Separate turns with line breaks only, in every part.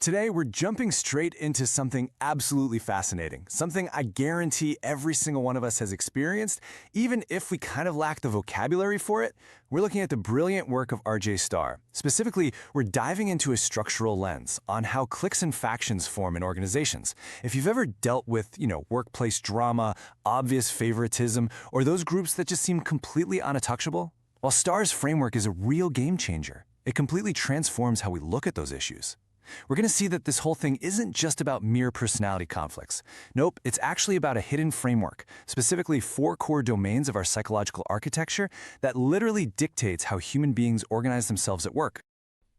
Today, we're jumping straight into something absolutely fascinating, something I guarantee every single one of us has experienced, even if we kind of lack the vocabulary for it. We're looking at the brilliant work of R.J. Starr. Specifically, we're diving into a structural lens on how cliques and factions form in organizations. If you've ever dealt with, workplace drama, obvious favoritism, or those groups that just seem completely untouchable, well, Starr's framework is a real game changer. It completely transforms how we look at those issues. We're going to see that this whole thing isn't just about mere personality conflicts. Nope, it's actually about a hidden framework, specifically 4 core domains of our psychological architecture that literally dictates how human beings organize themselves at work.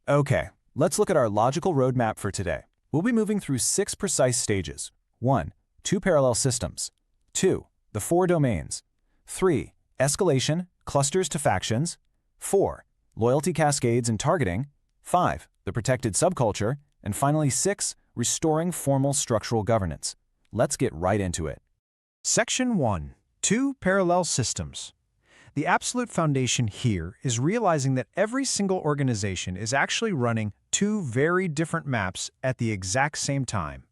Okay, let's look at our logical roadmap for today. We'll be moving through 6 precise stages. 1. 2 parallel systems. 2. The 4 domains. 3. Escalation, clusters to factions. 4. Loyalty cascades and targeting. 5. The protected subculture. And finally, 6. Restoring formal structural governance. Let's get right into it.
Section 1. 2 parallel systems. The absolute foundation here is realizing that every single organization is actually running 2 very different maps at the exact same time.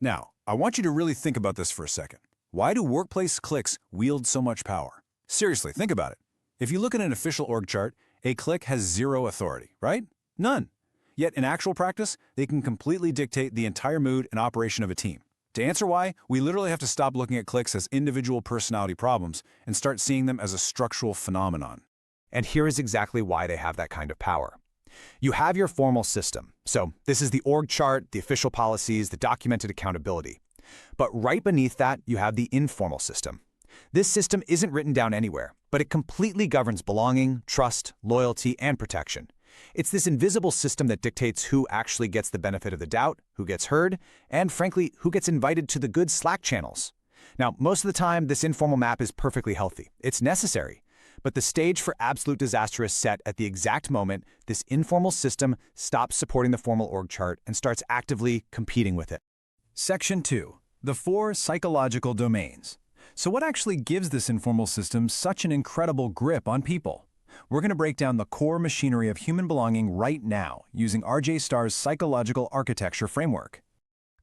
Now, I want you to really think about this for a second. Why do workplace cliques wield so much power? Seriously, think about it. If you look at an official org chart, a clique has 0 authority, right? None. Yet in actual practice, they can completely dictate the entire mood and operation of a team. To answer why, we literally have to stop looking at cliques as individual personality problems and start seeing them as a structural phenomenon.
And here is exactly why they have that kind of power. You have your formal system. So this is the org chart, the official policies, the documented accountability. But right beneath that, you have the informal system. This system isn't written down anywhere, but it completely governs belonging, trust, loyalty, and protection. It's this invisible system that dictates who actually gets the benefit of the doubt, who gets heard, and frankly, who gets invited to the good Slack channels. Now, most of the time, this informal map is perfectly healthy. It's necessary. But the stage for absolute disaster is set at the exact moment this informal system stops supporting the formal org chart and starts actively competing with it.
Section 2. The 4 psychological domains. So what actually gives this informal system such an incredible grip on people? We're going to break down the core machinery of human belonging right now using R.J. Starr's psychological architecture framework.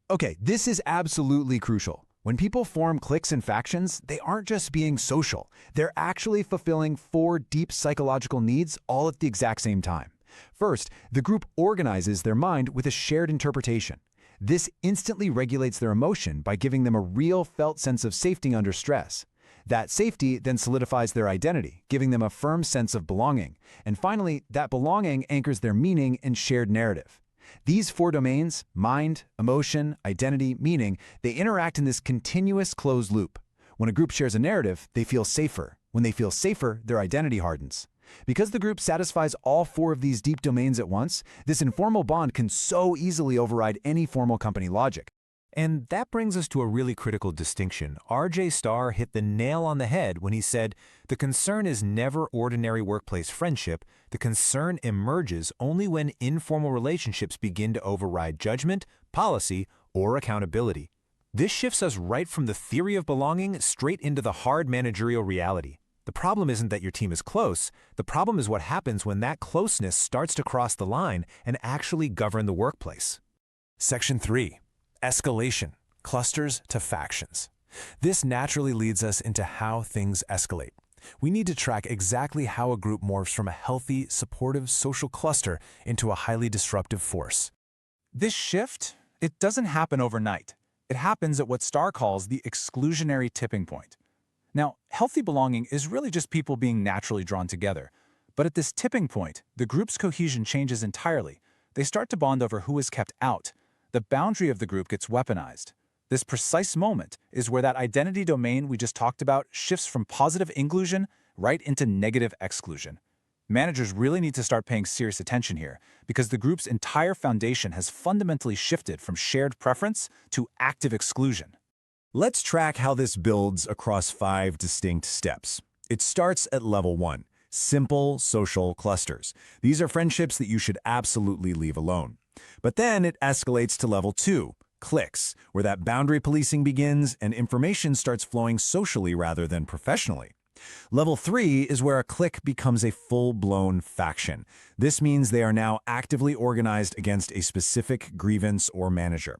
Okay, this is absolutely crucial. When people form cliques and factions, they aren't just being social. They're actually fulfilling 4 deep psychological needs all at the exact same time. First, the group organizes their mind with a shared interpretation. This instantly regulates their emotion by giving them a real felt sense of safety under stress. That safety then solidifies their identity, giving them a firm sense of belonging. And finally, that belonging anchors their meaning and shared narrative. These 4 domains, mind, emotion, identity, meaning, they interact in this continuous closed loop. When a group shares a narrative, they feel safer. When they feel safer, their identity hardens. Because the group satisfies all 4 of these deep domains at once, this informal bond can so easily override any formal company logic.
And that brings us to a really critical distinction. R.J. Starr hit the nail on the head when he said, the concern is never ordinary workplace friendship. The concern emerges only when informal relationships begin to override judgment, policy, or accountability. This shifts us right from the theory of belonging straight into the hard managerial reality. The problem isn't that your team is close. The problem is what happens when that closeness starts to cross the line and actually govern the workplace.
Section 3. Escalation, clusters to factions. This naturally leads us into how things escalate. We need to track exactly how a group morphs from a healthy, supportive social cluster into a highly disruptive force.
This shift, it doesn't happen overnight. It happens at what Starr calls the exclusionary tipping point. Now, healthy belonging is really just people being naturally drawn together. But at this tipping point, the group's cohesion changes entirely. They start to bond over who is kept out. The boundary of the group gets weaponized. This precise moment is where that identity domain we just talked about shifts from positive inclusion right into negative exclusion. Managers really need to start paying serious attention here because the group's entire foundation has fundamentally shifted from shared preference to active exclusion.
Let's track how this builds across 5 distinct steps. It starts at level 1, simple social clusters. These are friendships that you should absolutely leave alone. But then it escalates to level 2, cliques, where that boundary policing begins and information starts flowing socially rather than professionally. Level 3 is where a clique becomes a full-blown faction. This means they are now actively organized against a specific grievance or manager.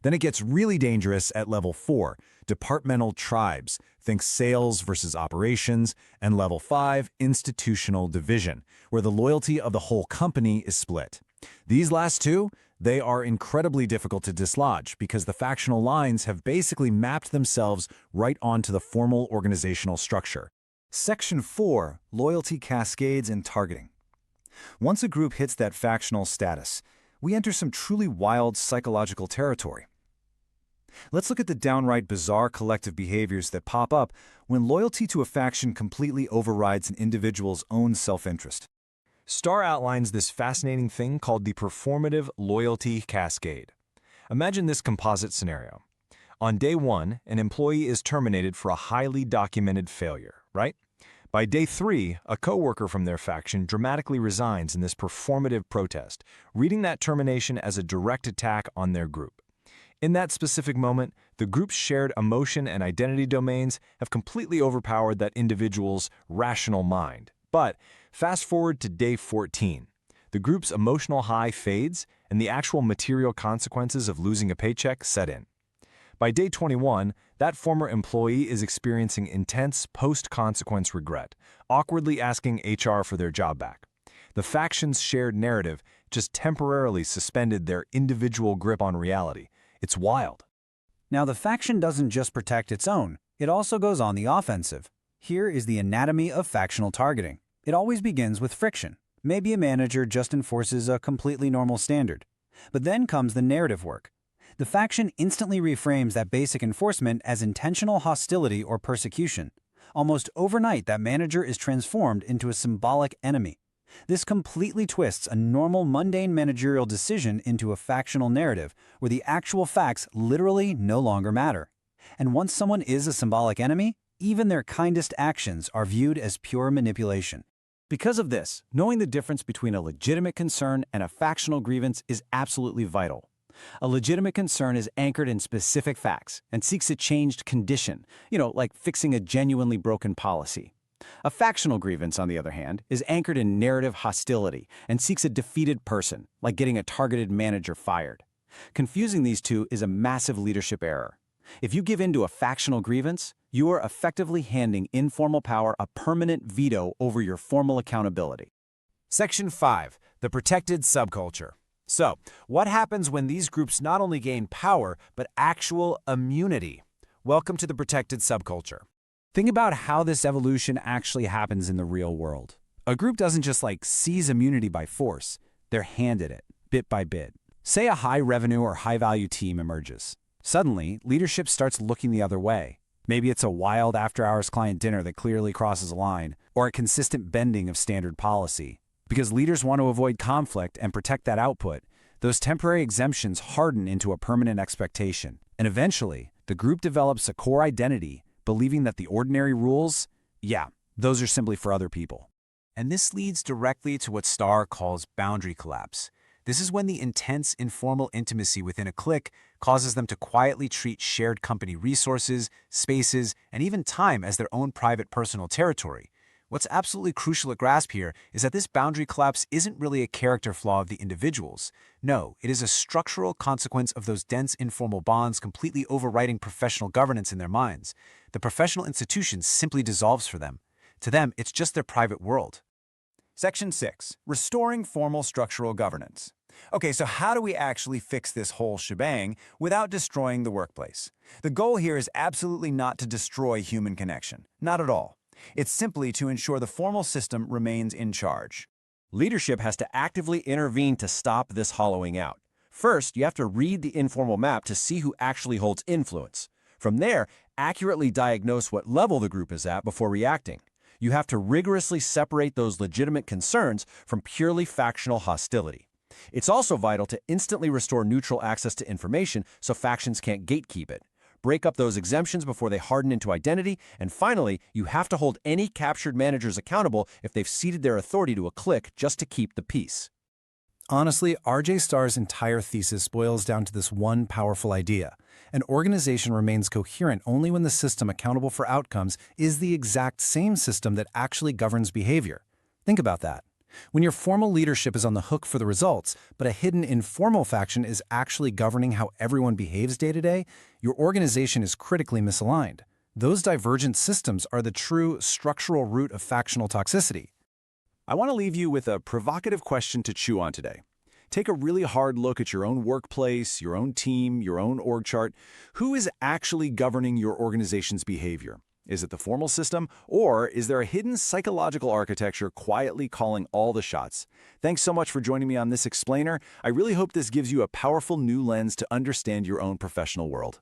Then it gets really dangerous at level 4, departmental tribes. Think sales versus operations. And level 5, institutional division, where the loyalty of the whole company is split. These last two, they are incredibly difficult to dislodge because the factional lines have basically mapped themselves right onto the formal organizational structure.
Section 4, Loyalty Cascades and Targeting. Once a group hits that factional status, we enter some truly wild psychological territory. Let's look at the downright bizarre collective behaviors that pop up when loyalty to a faction completely overrides an individual's own self-interest.
Starr outlines this fascinating thing called the performative loyalty cascade. Imagine this composite scenario. On day 1, an employee is terminated for a highly documented failure, right? By day 3, a coworker from their faction dramatically resigns in this performative protest, reading that termination as a direct attack on their group. In that specific moment, the group's shared emotion and identity domains have completely overpowered that individual's rational mind. But fast forward to day 14. The group's emotional high fades, and the actual material consequences of losing a paycheck set in. By day 21, that former employee is experiencing intense post-consequence regret, awkwardly asking HR for their job back. The faction's shared narrative just temporarily suspended their individual grip on reality. It's wild.
Now, the faction doesn't just protect its own, it also goes on the offensive. Here is the anatomy of factional targeting. It always begins with friction. Maybe a manager just enforces a completely normal standard. But then comes the narrative work. The faction instantly reframes that basic enforcement as intentional hostility or persecution. Almost overnight, that manager is transformed into a symbolic enemy. This completely twists a normal, mundane managerial decision into a factional narrative where the actual facts literally no longer matter. And once someone is a symbolic enemy, even their kindest actions are viewed as pure manipulation. Because of this, knowing the difference between a legitimate concern and a factional grievance is absolutely vital. A legitimate concern is anchored in specific facts and seeks a changed condition, like fixing a genuinely broken policy. A factional grievance, on the other hand, is anchored in narrative hostility and seeks a defeated person, like getting a targeted manager fired. Confusing these two is a massive leadership error. If you give in to a factional grievance, you are effectively handing informal power a permanent veto over your formal accountability.
Section 5, the protected subculture. So, what happens when these groups not only gain power, but actual immunity? Welcome to the protected subculture.
Think about how this evolution actually happens in the real world. A group doesn't just seize immunity by force, they're handed it, bit by bit. Say a high-revenue or high-value team emerges. Suddenly, leadership starts looking the other way. Maybe it's a wild after-hours client dinner that clearly crosses a line, or a consistent bending of standard policy. Because leaders want to avoid conflict and protect that output, those temporary exemptions harden into a permanent expectation. And eventually, the group develops a core identity, believing that the ordinary rules, those are simply for other people.
And this leads directly to what Starr calls boundary collapse. This is when the intense, informal intimacy within a clique causes them to quietly treat shared company resources, spaces, and even time as their own private personal territory. What's absolutely crucial to grasp here is that this boundary collapse isn't really a character flaw of the individuals. No, it is a structural consequence of those dense informal bonds completely overriding professional governance in their minds. The professional institution simply dissolves for them. To them, it's just their private world.
Section 6, restoring formal structural governance. Okay, so how do we actually fix this whole shebang without destroying the workplace? The goal here is absolutely not to destroy human connection. Not at all. It's simply to ensure the formal system remains in charge.
Leadership has to actively intervene to stop this hollowing out. First, you have to read the informal map to see who actually holds influence. From there, accurately diagnose what level the group is at before reacting. You have to rigorously separate those legitimate concerns from purely factional hostility. It's also vital to instantly restore neutral access to information so factions can't gatekeep it. Break up those exemptions before they harden into identity, and finally, you have to hold any captured managers accountable if they've ceded their authority to a clique just to keep the peace.
Honestly, R.J. Starr's entire thesis boils down to this one powerful idea. An organization remains coherent only when the system accountable for outcomes is the exact same system that actually governs behavior. Think about that. When your formal leadership is on the hook for the results, but a hidden informal faction is actually governing how everyone behaves day to day, your organization is critically misaligned. Those divergent systems are the true structural root of factional toxicity.
I want to leave you with a provocative question to chew on today. Take a really hard look at your own workplace, your own team, your own org chart. Who is actually governing your organization's behavior? Is it the formal system, or is there a hidden psychological architecture quietly calling all the shots? Thanks so much for joining me on this explainer. I really hope this gives you a powerful new lens to understand your own professional world.